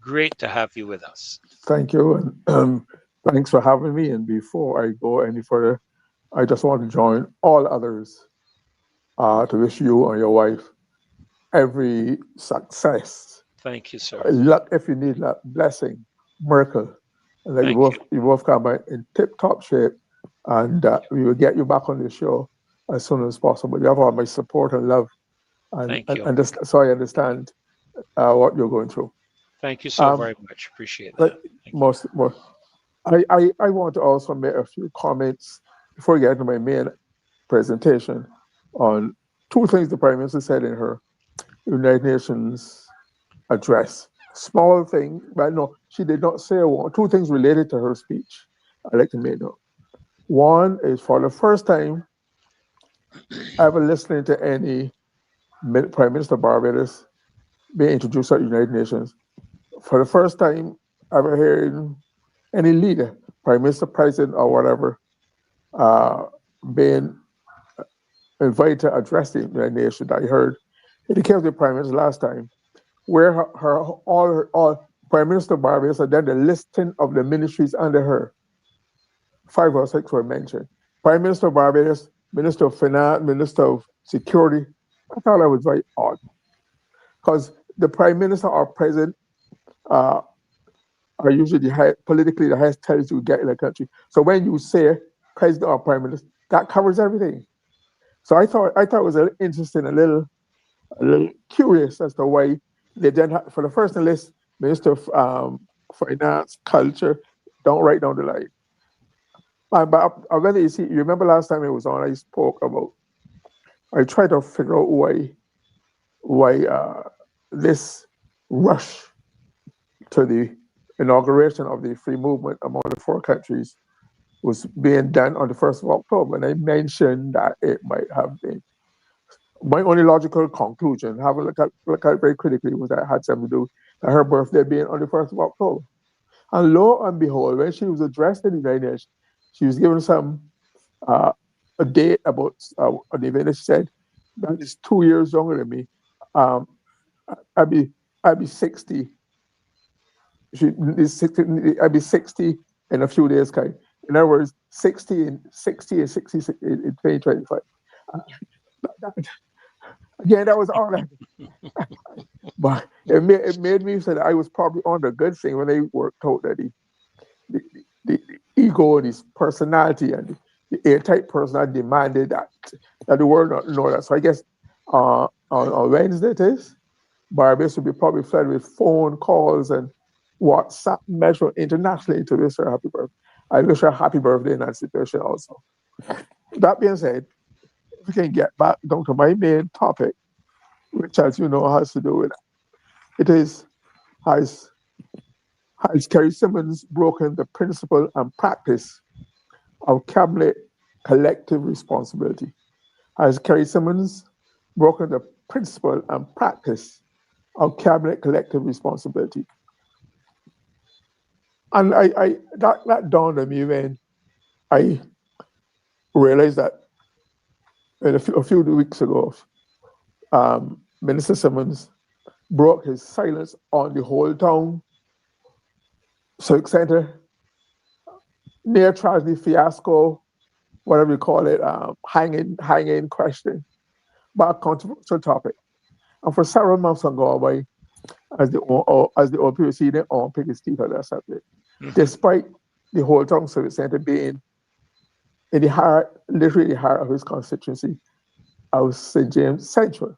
Great to have you with us. Thank you, and thanks for having me. And before I go any further, I just want to join all others to wish you and your wife every success, Thank you, sir. luck if you need luck, blessing, miracle, and that Thank you. you both come out in tip top shape, and we will get you back on the show as soon as possible. You have all my support and love, Thank you. so I understand what you're going through. Thank you so Um, very much. Appreciate but that. Thank you. most I want to also make a few comments before we get into my main presentation on two things the Prime Minister said in her United Nations address. Small thing, but no, she did not say one. Two things related to her speech. I'd like to make note. One is for the first time ever listening to any Prime Minister of Barbados being introduced at the United Nations. For the first time ever hearing any leader, Prime Minister, President, or whatever, uh, being invited to address the United Nations. I heard in the case of the Prime Minister last time, where all Prime Minister Barbados and then the listing of the ministries under her, five or six were mentioned. Prime Minister of Barbados, Minister of Finance, Minister of Security. I thought that was very odd because the Prime Minister or President uh, are usually politically the highest titles you get in a country. So when you say President or Prime Minister, that covers everything. So I thought it was a little interesting, a little curious as to why they didn't have, for the first on the list, Minister of Finance, Culture, don't write down the line. But when you see, you remember last time it was on, I spoke about, I tried to figure out why this rush to the inauguration of the free movement among the four countries was being done on the 1st of October. And I mentioned that it might have been. My only logical conclusion, have a look at it very critically, was that it had something to do with her birthday being on the 1st of October. And lo and behold, when she was addressed in the United Nations, she was given uh, a date about an event that she said, that is 2 years younger than me. Um, I'd be I'd be 60. She is 60. I'd be 60 in a few days, Kai. In other words, 60 in 2025. Uh, that, again, that was all that. But it made me say that I was probably on the good thing when they were told that the, the ego and his personality and the airtight personality demanded that the world not know that. So I guess on Wednesday it is, Barbados will be probably flooded with phone calls and WhatsApp message internationally to wish her happy birthday. I wish her happy birthday in that situation also. That being said, if we can get back down to my main topic, which as you know has to do with it is has has Kerry Simmons broken the principle and practice of cabinet collective responsibility? Has Kerry Simmons broken the principle and practice of cabinet collective responsibility? And that dawned on me when I realized that a few weeks ago, Minister Simmons broke his silence on the whole town civic center near tragedy fiasco, whatever you call it, hanging question, but a controversial topic. And for several months on go away, as the old people see, they all pick his teeth at that subject, Mhm. despite the whole town civic center being in the heart, literally the heart of his constituency of St. James Central.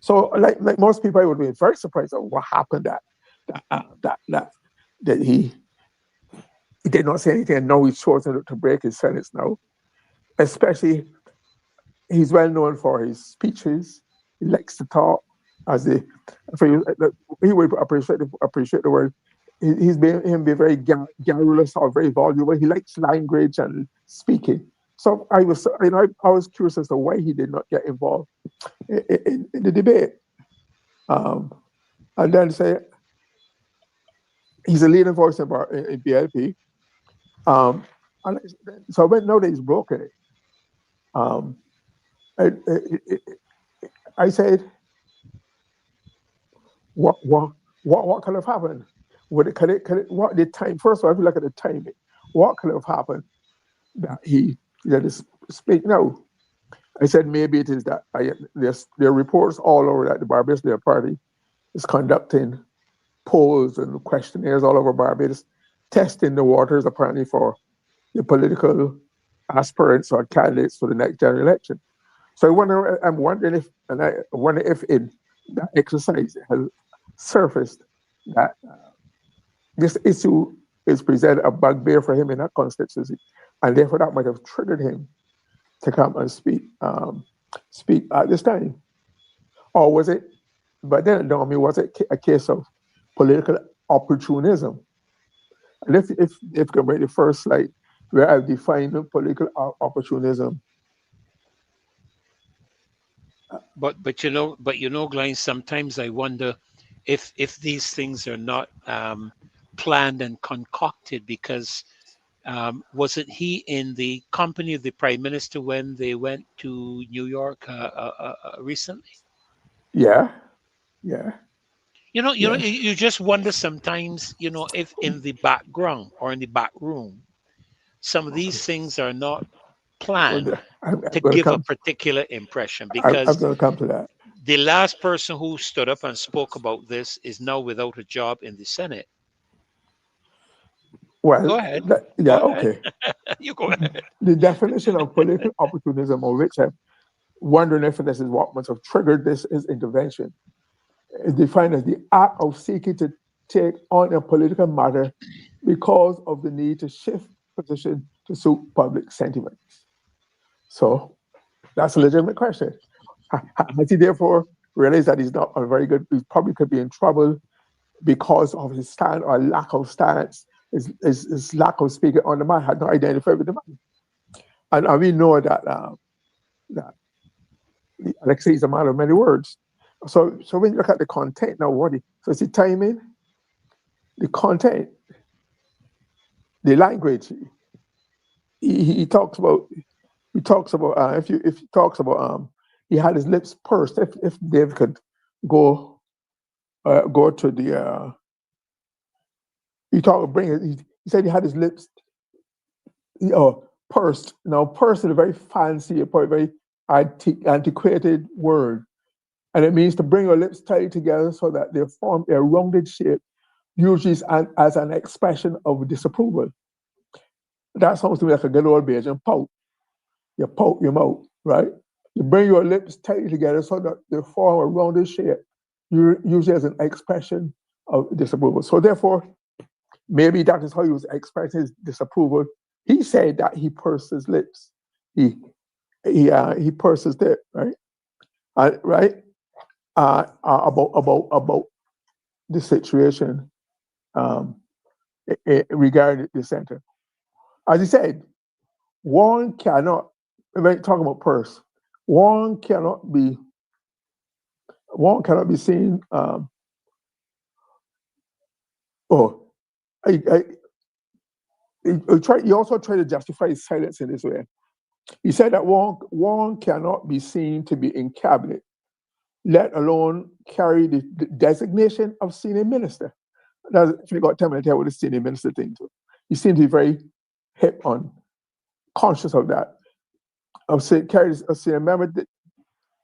So, like most people, I would be very surprised at what happened that uh, that that that he did not say anything, and now he's chosen to break his silence now. Especially, he's well known for his speeches. He likes to talk. As the for you, he would appreciate the word. He's been him be very garrulous or very voluble. He likes language and speaking. So I was curious as to why he did not get involved in the debate. Um, and then say he's a leading voice in BLP. Um, and so when now that he's broken it, um, I, I, I said, what What could have happened? What the time? First of all, if you look at the timing, what could have happened that he that is speak now? I said maybe it is that there are reports all over that the Barbados Labour Party is conducting polls and questionnaires all over Barbados, testing the waters apparently for the political aspirants or candidates for the next general election. So I'm wondering if, and I wonder if in that exercise it has surfaced that this issue is presented a bugbear for him in that constituency, and therefore that might have triggered him to come and speak at this time. Or was it, but then it dawned on me, was it a case of political opportunism? And if you can break the first slide, where I've defined political opportunism. But Glyne, sometimes I wonder if these things are not planned and concocted, because wasn't he in the company of the prime minister when they went to New York recently? Yeah, yeah, yeah. You just wonder sometimes, if in the background or in the back room, some of these things are not Well, planned I'm to going to give a come. particular impression, I'm because going to come to that. the last person who stood up and spoke about this is now without a job in the Senate. Well, Go ahead. yeah, Go ahead. okay. You go ahead. The definition of political opportunism, of which I'm wondering if this is what must have triggered this is intervention, is defined as the act of seeking to take on a political matter because of the need to shift position to suit public sentiment. So that's a legitimate question. Has he therefore realized that he's not a very good, he probably could be in trouble because of his stand or lack of stance, his lack of speaking on the man, had not identified with the man. And we know that Alexei is a man of many words. So when you look at the content now, so it's the timing, the content, the language. He talks about if he talks about he had his lips pursed. If Dave could go go to the he said he had his lips pursed. Now pursed is a very fancy, a very antiquated word, and it means to bring your lips tight together so that they form a rounded shape, usually as an expression of disapproval. That sounds to me like a good old Belgian pout. You pout your mouth, right? You bring your lips tightly together so that they form a rounded shape, usually as an expression of disapproval. So therefore, maybe that is how he was expressing his disapproval. He said that he pursed his lips. He pursed his lip, right? Right? About the situation regarding the center. As he said, one cannot. When talking about purse, one cannot be seen. Oh, I, I, he also tried to justify his silence in this way. He said that one cannot be seen to be in cabinet, let alone carry the designation of senior minister. Now, if you got 10 minutes, what the senior minister thing too. He seemed to be very hip on, conscious of that. Of saying carry a senior member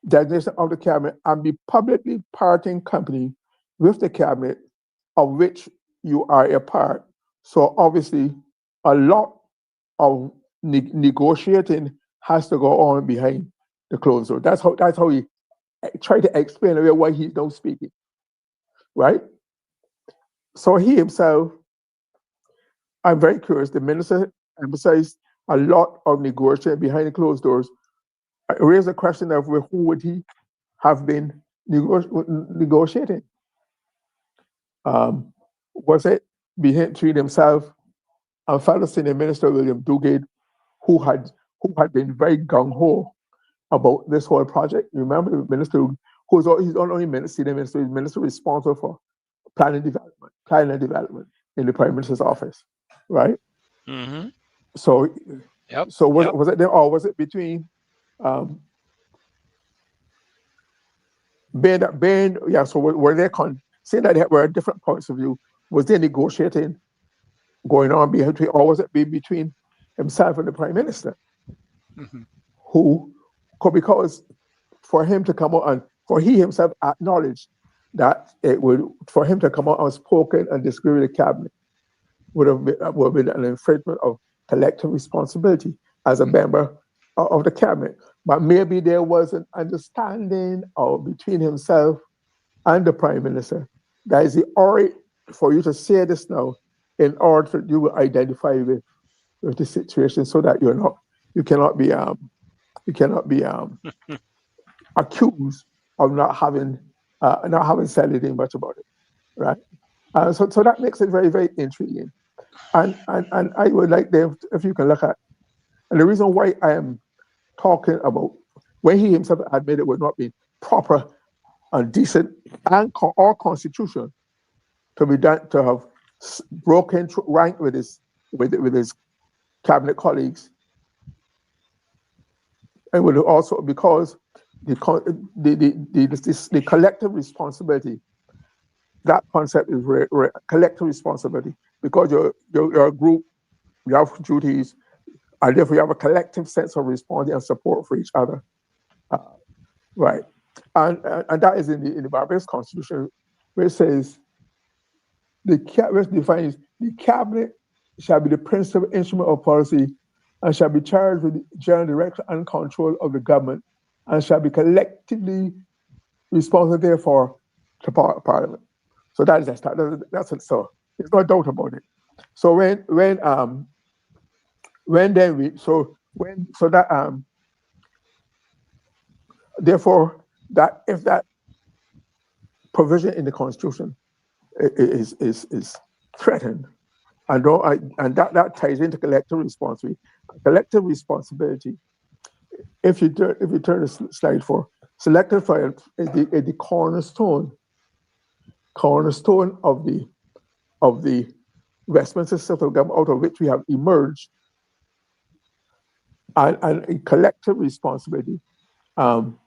designation of the cabinet and be publicly parting company with the cabinet of which you are a part. So obviously, a lot of negotiating has to go on behind the closed door. That's how he tried to explain away why he's not speaking, right? So he himself, I'm very curious. The minister emphasized a lot of negotiating behind the closed doors. I raised the question of who would he have been negotiating? Was it between himself and fellow senior minister William Dugard, who had been very gung ho about this whole project? You remember the minister he's not only senior minister, he's minister responsible for planning and development in the prime minister's office, right? Mm-hmm. So, Yep. Was it there, or was it between Ben? Yeah. So were they saying that there were different points of view. Was there negotiating going on between, or was it between himself and the prime minister, Hmm. who, because for him to come out and for he himself acknowledged that it would, for him to come out unspoken and disagree with the cabinet would have been an infringement of collective responsibility as a member of the cabinet. But maybe there was an understanding between himself and the prime minister that is the order for you to say this now in order that you will identify with the situation so that you cannot be you cannot be accused of not having said anything much about it, right? So that makes it very, very intriguing. And I would like them, if you can look at, and the reason why I am talking about when he himself admitted it would not be proper and decent and or constitutional to be done to have broken rank with his cabinet colleagues, and would also because the collective responsibility, that concept is collective responsibility because you're a group, you have duties, and therefore you have a collective sense of responsibility and support for each other, uh, right? And that is in the Barbados Constitution, where it says which defines the cabinet shall be the principal instrument of policy and shall be charged with the general direction and control of the government and shall be collectively responsible therefore to Parliament. So that is that's it. So there's no doubt about it. So when then we so that therefore that if that provision in the Constitution is threatened, and that ties into collective responsibility. Collective responsibility. If you turn the slide for selective fire is the cornerstone of the Westminster system of government out of which we have emerged, and a collective responsibility. Um,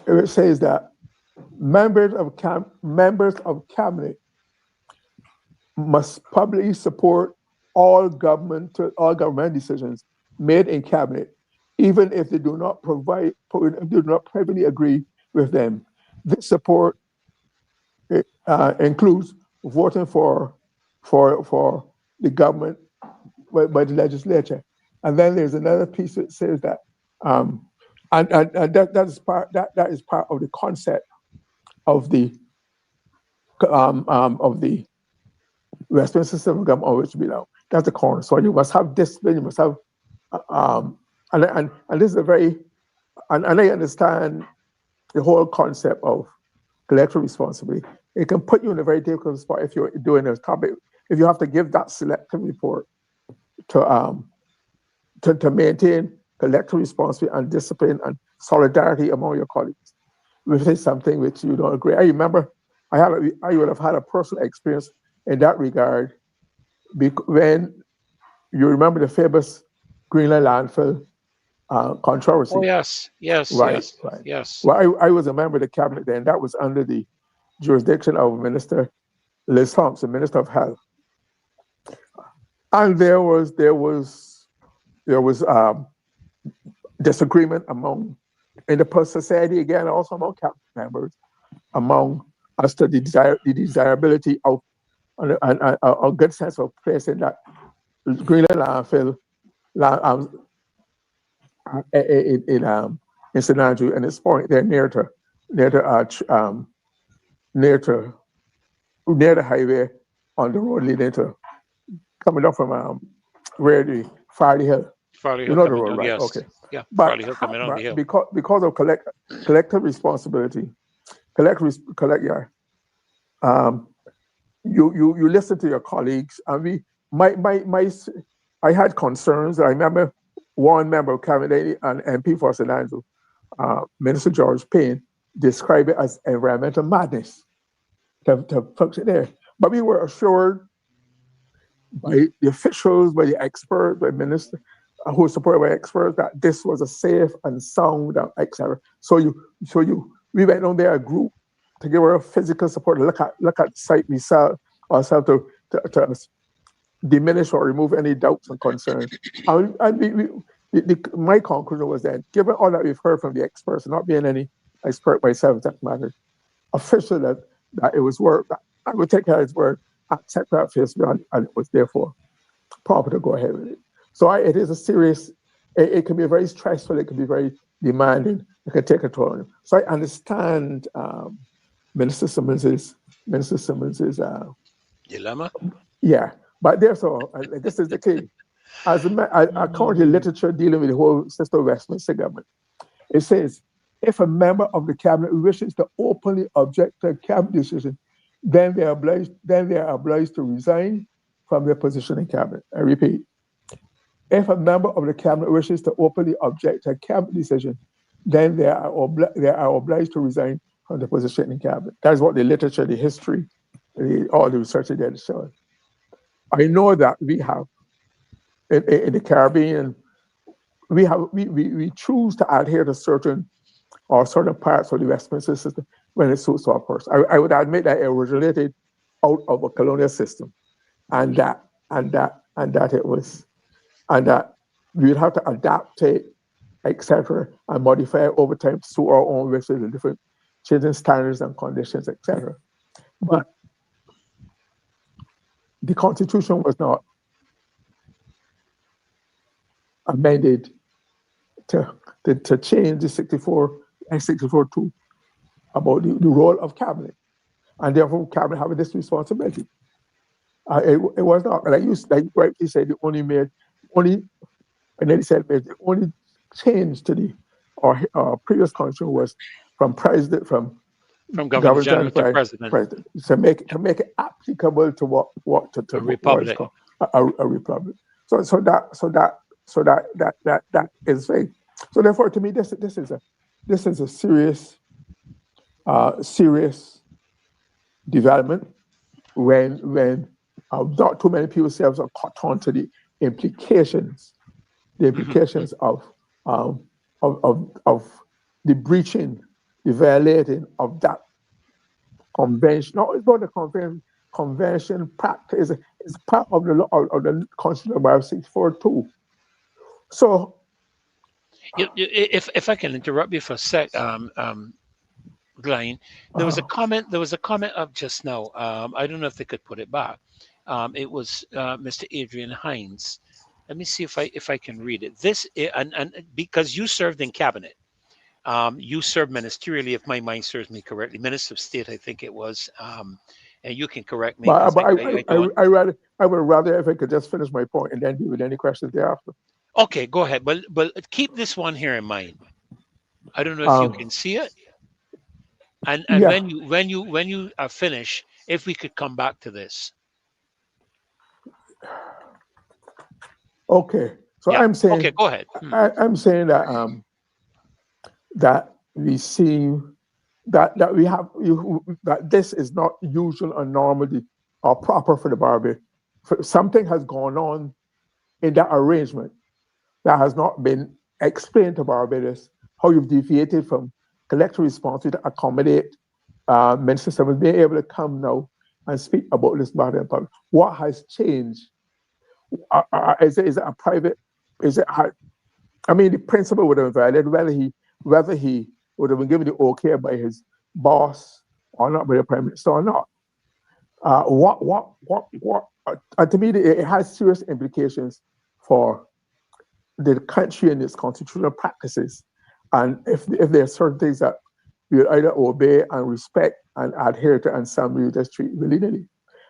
it says that members of cabinet must publicly support all government decisions made in cabinet, even if they do not privately agree with them. This support includes voting for the government by the legislature. And then there's another piece that says that, and that is part of the concept of of the Westminster system of government on which we belong. That's the corner. So you must have discipline. You must have, and this is a very, and I understand the whole concept of collective responsibility. It can put you in a very difficult spot if you're doing a topic. If you have to give that selective report to maintain collective responsibility and discipline and solidarity among your colleagues, which is something which you don't agree. I remember I would have had a personal experience in that regard when you remember the famous Greenland landfill Oh, controversy. yes, yes, Right, yes, right. yes. Well, I was a member of the cabinet then. That was under the jurisdiction of Minister Liz Thompson, Minister of Health, and there was disagreement among in the society again, also among cabinet members, among as to the desirability of a good sense of placing that Greenland landfill in St. Andrew and it's point there near to near to near the highway on the road leading to coming up from where the Farley Hill. Farley You Hill know the coming road, down. right? Okay. Yes, yeah, But Farley Hill coming down the hill. because of collective responsibility, yeah. Um, you listen to your colleagues, and I had concerns. I remember one member of cabinet and MP for St. Andrew, Minister George Payne, described it as environmental madness to function there. But we were assured by the officials, by the experts, by ministers who were supported by experts that this was a safe and sound, etc. We went on there a group to give her physical support, to look at the site we sell ourselves to diminish or remove any doubts and concerns. And my conclusion was that, given all that we've heard from the experts, not being any expert myself, that matter, official that it was work, I would take that as word, accept that face value, and it was therefore proper to go ahead with it. So it is a serious, it can be very stressful, it can be very demanding, it can take a toll on you. So I understand Minister Simmons's Dilemma. yeah, but this is the key. According to literature dealing with the whole system of Westminster government, it says if a member of the cabinet wishes to openly object to a cabinet decision, then they are obliged to resign from their position in cabinet. I repeat, if a member of the cabinet wishes to openly object to a cabinet decision, then they are obliged to resign from the position in cabinet. That's what the literature, the history, all the research data shows. I know that we have in the Caribbean, we choose to adhere to certain parts of the Westminster system when it suits our person. I would admit that it originated out of a colonial system, and that it was, and that we would have to adapt it, etc., and modify it over time to suit our own wishes and different changing standards and conditions, etc. But the Constitution was not amended to change the 64 and 64-2 about the role of cabinet, and therefore cabinet having this responsibility. It was not like you rightly said. And then he said the only change to the previous constitution was from Governor governor General to general President. president to make it applicable to what A what is republic. called a republic. So that is vague. So therefore, to me, this is a serious development when not too many people themselves are caught on to the implications of the breaching, the violating of that convention. No, it's not the convention practice. It's part of the law of the Constitution of 64 too. So If I can interrupt you for a sec, Glyne, there was a comment. There was a comment up just now. I don't know if they could put it back. It was Mr. Adrian Hines. Let me see if I can read it. And because you served in cabinet, you served ministerially, if my mind serves me correctly, Minister of State, I think it was. And you can correct me because I don't. I would rather if I could just finish my point and then deal with any questions thereafter. Okay, go ahead. But keep this one here in mind. I don't know if you Um, can see it. And yeah. when you are finished, if we could come back to this. Okay. So Yeah. I'm Okay, saying go ahead. I'm saying that we see that we have that this is not usual or normal or proper for the Barbie. Something has gone on in that arrangement that has not been explained to Barbados, how you've deviated from collective responsibility to accommodate Minister Simmons being able to come now and speak about this matter in public. What has changed? Is it a private? Is it? I mean, the principal would have violated whether he would have been given the okay by his boss or not, by the prime minister or not. To me, it has serious implications for the country and its constitutional practices. And if there are certain things that we will either obey and respect and adhere to, and some we just treat willy-nilly.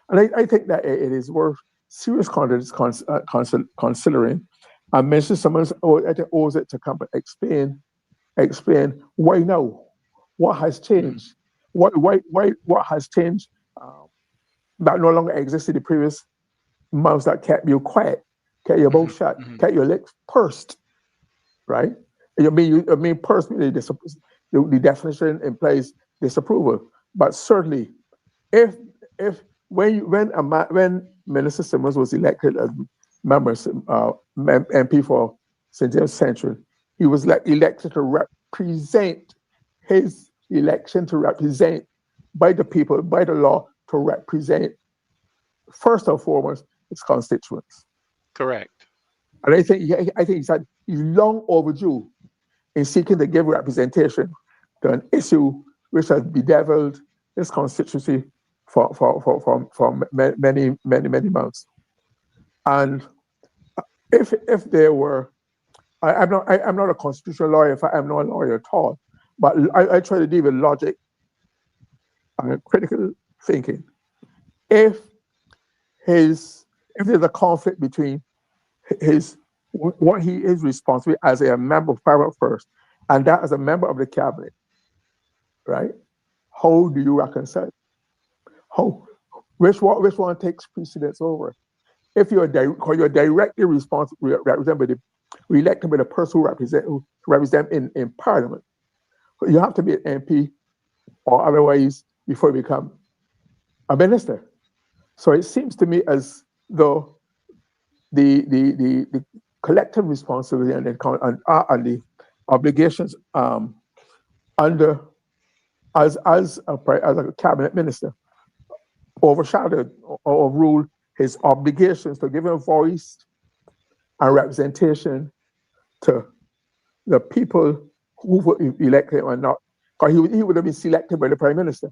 And I think that it is worth serious considering. And Mr. Simmons owes it to come and explain why now, what has changed, what has changed that no longer existed in the previous months that kept you quiet, kept your mouth shut, kept your lips pursed, right? I mean, personally, the definition implies disapproval, but certainly, if when Minister Simmons was elected as MP for St. James Central, he was elected to represent his election to represent by the people, by the law, to represent, first and foremost, its constituents. Correct. And I think he's long overdue in seeking to give representation to an issue which has bedeviled this constituency for many months. And if there were, I'm not a constitutional lawyer. If I'm not a lawyer at all, but I try to deal with logic and critical thinking. If his if there's a conflict between his what he is responsible as a member of Parliament first, and that as a member of the cabinet, right? How do you reconcile? How which one takes precedence over? If you're directly responsible, represented by elected by the person who represent in Parliament, you have to be an MP or otherwise before you become a minister. So it seems to me as though the collective responsibility and the obligations under as a cabinet minister overshadowed or overruled his obligations to give a voice and representation to the people who would elect him or not. Because he would have been selected by the prime minister.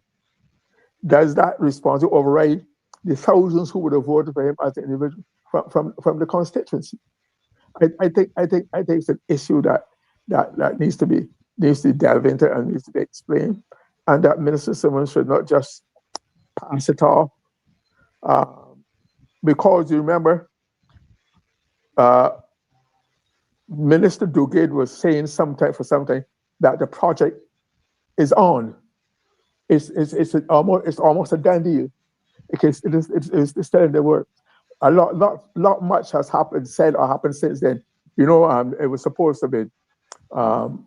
Does that responsibility override the thousands who would have voted for him as an individual from the constituency? I think it's an issue that needs to delve into and needs to be explained, and that Minister Simmons should not just pass it off, because you remember, uh, Minister Duguid was saying sometime that the project is on. It's almost a done deal because it's still in the works. A lot much has said or happened since then. It was supposed to be, um,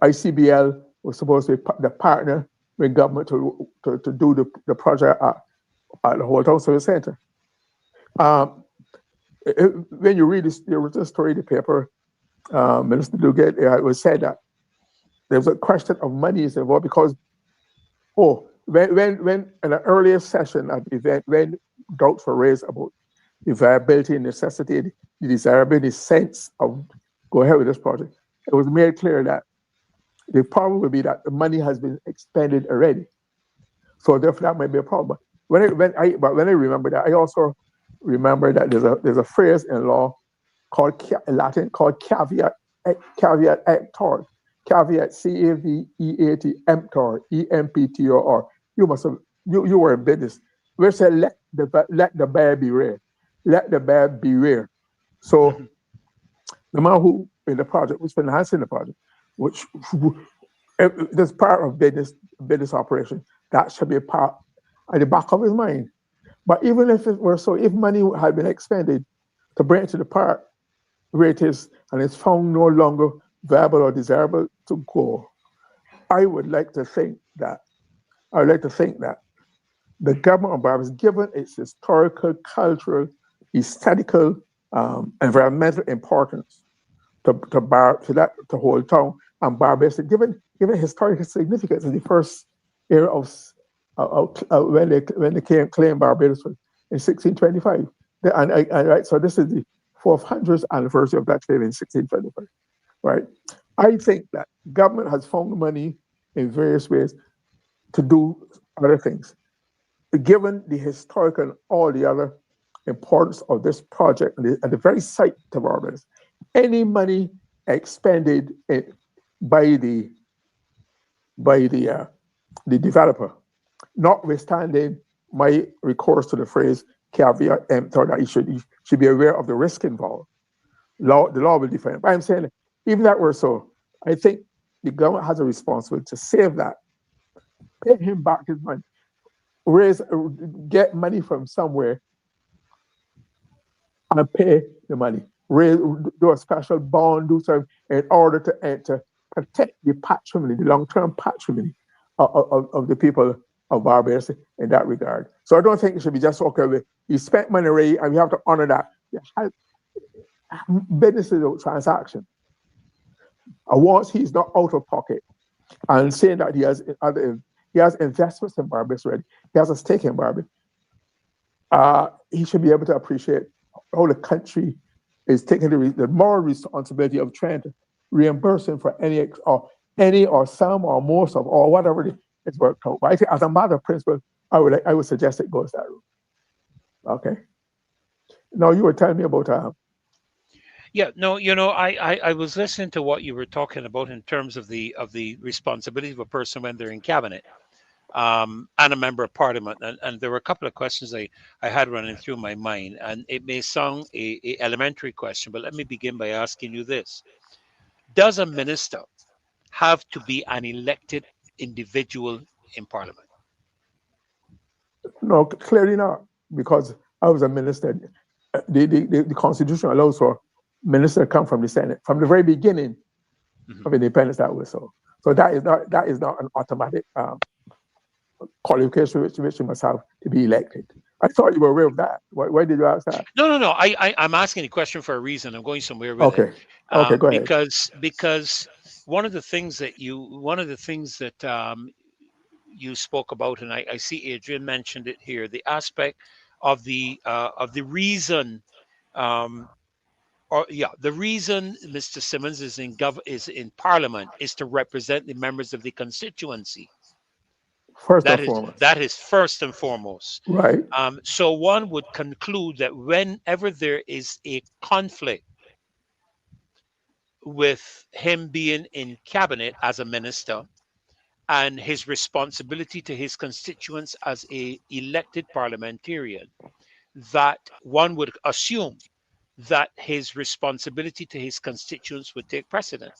ICBL was supposed to be the partner with government to do the project at the Hotel Service Center. Um, when you read the original story in the paper, Minister Duguid, it was said that there was a question of money is involved because, when in an earlier session at the event, when doubts were raised about the viability and necessity, the desirability, sense of go ahead with this project, it was made clear that the problem would be that the money has been expended already. So therefore, that might be a problem. But when I remember that, I also remember that there's a phrase in law called Latin called caveat emptor, caveat caveat emptor, emptor. You must have you were in business. We say let the buyer beware, let the buyer beware. So Mhm. the man who in the project was financing the project, which this part of business operation, that should be a part at the back of his mind. But even if it were so, if money had been expended to bring it to the part where it is and it's found no longer viable or desirable to go, I would like to think that I would like to think that the government of Barbados, given its historical, cultural, aesthetical, environmental importance to whole town and Barbados, given historical significance in the first era when they claimed Barbados in 1625. Right, so this is the 400th anniversary of that claim in 1625. Right, I think that government has found money in various ways to do other things. Given the historical and all the other importance of this project and the very site of Barbados, any money expended by the developer, notwithstanding my recourse to the phrase caveat emptor, that you should be aware of the risk involved. The law will define it. But I'm saying, even that were so, I think the government has a responsibility to save that, pay him back his money, raise, get money from somewhere and pay the money. Raise, do a special bond, do something in order to protect the patrimony, the long-term patrimony of the people of Barbados in that regard. So I don't think it should be just okay. You spent money already, and we have to honor that. Business is a transaction. And once he's not out of pocket and saying that he has other He has investments in Barbados already. He has a stake in Barbados. He should be able to appreciate how the country is taking the moral responsibility of trying to reimburse him for any or some or most of or whatever it's worked out. But I think as a matter of principle, I would suggest it goes that route. Okay. Now you were telling me about Yeah, no, I was listening to what you were talking about in terms of the responsibility of a person when they're in cabinet, and a member of parliament, and there were a couple of questions I had running through my mind, and it may sound a elementary question, but let me begin by asking you this: does a minister have to be an elected individual in parliament? no, clearly not, because I was a minister. The Constitution allows for minister to come from the Senate from the very beginning Mhm. of independence. That was so. So that is not an automatic qualification which you must have to be elected. I thought you were aware of that. Why did you ask that? No. I'm asking a question for a reason. I'm going somewhere with it, Okay, okay, go ahead. because one of the things that you spoke about, and I see Adrian mentioned it here, the aspect of the reason, um, or yeah, the reason Mr. Simmons is in Parliament is to represent the members of the constituency. First and That is foremost, that is first and foremost. right, So one would conclude that whenever there is a conflict with him being in cabinet as a minister and his responsibility to his constituents as a elected parliamentarian, that one would assume that his responsibility to his constituents would take precedent.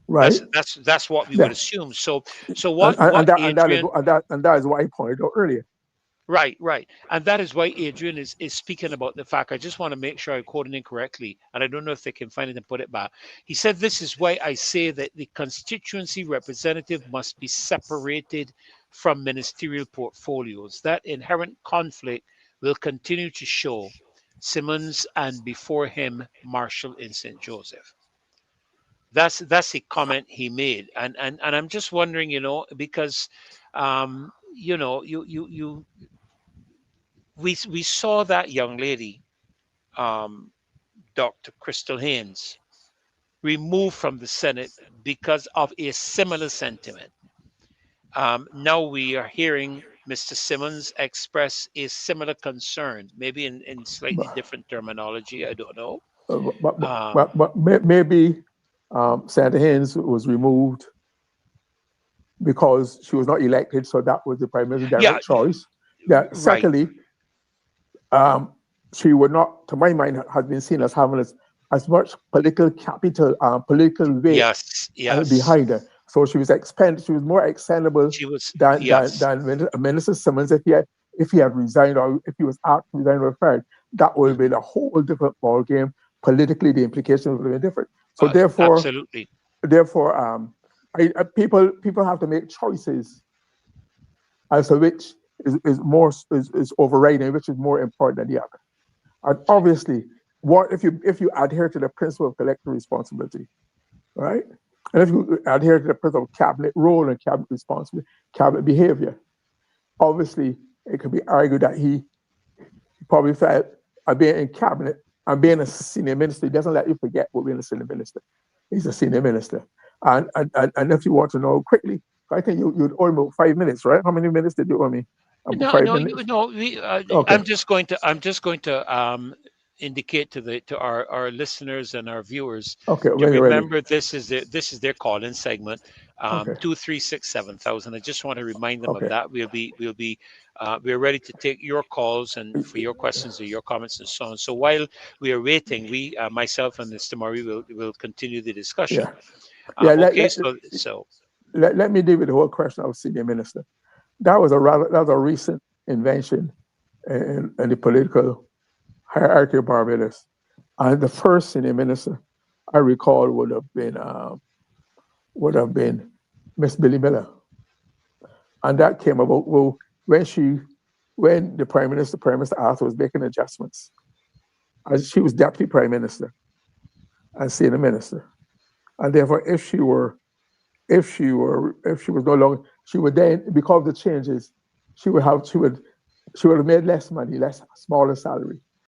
right. That's what we would Yeah, assume. So what Adrian. and that is why I pointed out earlier. Right. And that is why Adrian is speaking about the fact. I just want to make sure I quoted it correctly, and I don't know if they can find it and put it back. He said, "This is why I say that the constituency representative must be separated from ministerial portfolios. That inherent conflict will continue to show Simmons and before him Marshall in St. Joseph." That's a comment he made, and I'm just wondering, because we saw that young lady, um, Dr. Crystal Haynes, removed from the Senate because of a similar sentiment. Now we are hearing Mr. Simmons express a similar concern, maybe in slightly But different terminology. I don't know. but, but, Um, but, but maybe Santa Haynes was removed because she was not elected, so that was the prime minister's yeah, direct choice. That right. secondly, um, she would not, to my mind, has been seen as having as much political capital, political weight Yes. behind her. So she was expended. She was more expendable She was, yes. than Minister Simmons if he had resigned or if he was asked to resign or fired. That would have Mhm. been a whole different ball game. Politically, the implications would have been different. So Absolutely. therefore, people have to make choices as to which is overriding, which is more important than the other. And obviously, what if you adhere to the principle of collective responsibility, right? And if you adhere to the principle of cabinet role and cabinet responsibility, cabinet behavior, obviously it could be argued that he probably felt being in cabinet and being a senior minister, he doesn't let you forget what being a senior minister. He's a senior minister. And if you want to know quickly, I think you'd owe me about 5 minutes, right? How many minutes did you owe me? About No, five no, minutes? Okay. I'm just going to indicate to our listeners and our viewers Okay, to when you're ready. remember this is their call-in segment, Okay. 236-7000. I just want to remind them of Okay. that. We're ready to take your calls and for your questions or your comments and so on. So while we are waiting, we myself and Mr. Murray will continue the discussion. Yeah. Yeah. Okay, so Let me deal with the whole question of senior minister. That was a recent invention in the political hierarchy of Barbados. And the first senior minister I recall would have been Miss Billy Miller, and that came about when she when the Prime Minister Arthur was making adjustments, as she was deputy prime minister and senior minister, and therefore if she was no longer she would then, because of the changes, she would have made less money, less smaller salary.